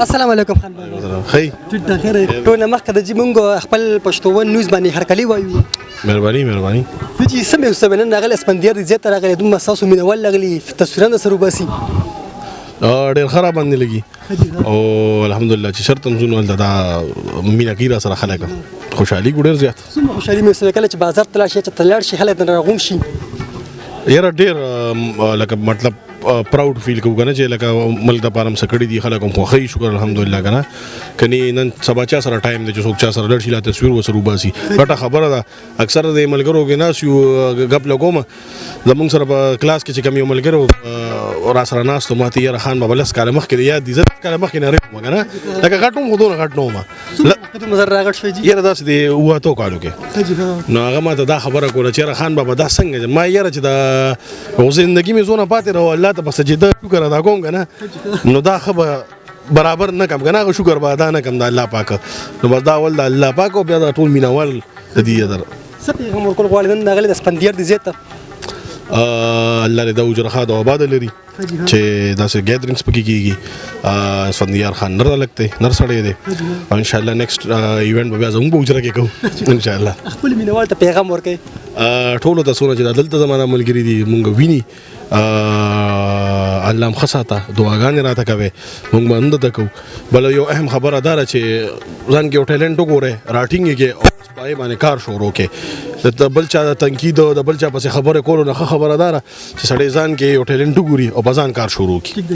السلام علیکم خان بابا خی ټیټ ته خیر ټول مخکې د جمونګ خپل پښتو نیوز باندې هرکلی وایو مهرباني چې سمې اوسه نن راغلی اسپندیار دې زیات راغلی دومره ستاسو مینوال راغلي تصویرونه سره وباسي ډېر ښه راباندې لګي او الحمدلله چې شرط هم زونه هلته دا مینه کوي را سره خلک خوشحالي ګو ډېر زیات څومره خوشحالي مې اوسه کله چې بازار ته لاړ شي چې ته لاړ شي خلک درنه راغونډ شي یاره ډېر لکه مطلب پراود فیل کوو کنه چې لکه ملک د پاره هم څه کړي دي خلک هم خوښوي شکر الحمدلله کنه کني نن سبا چا سره ټایم دی چې څوک چا سره لړ شي لا تصویر ورسره وباسي ګټه خبره ده اکثر د ملګرو کې ناس یو غپ لګوم زمونږ سره په کلاس کې چې کوم یو ملګرو را سره ناس ته ماته یاره خان بابا لس کاله مخکې یاد دي زه کاله مخکې نه رم کنه لکه غټوم خودونه غټ نو ما څومره مزر راغټ شوی جی یاره داسې دی وته کالو کې نو هغه ماته دا خبره کوله چې خان بابا دا څنګه ما یاره چې دا زندگی مې زونه پاتې راو الله ته بس سجده شکر ادا کوم کنه نو دا خبره برابر نه کم کنه شکر به ادا نه کم د الله پاک نو بس دا ول د الله پاک او بیا د ټول مینوال د دې در سپي هم ورکول غواړي نن راغلی د اسپندیار دې زیات الله دې د وجرخه د آباد لري چې داسې ګیدرینګز پکې کیږي اسفندیار خان نر لګته نر سړی دی او ان شاء الله نیکسٹ ایونت به بیا زموږ په وجره کې کوو ان شاء الله خپل مینوال ته پیغام ورکړي ټولو ته سونه چې دلته زمانہ ملګری دي مونږ ویني الله مخصاته دعاګانې راته کوي مونږ باندې تکو بل یو اهم خبره دار چې ځان کې ټیلنټ وګوره راټینګ کې او پای باندې کار شروع کې د بل چا تنقید او د بل چا پس خبره کولو نه خبره دار چې سړی ځان کې یو ټیلنټ وګوري او بزان کار شروع کی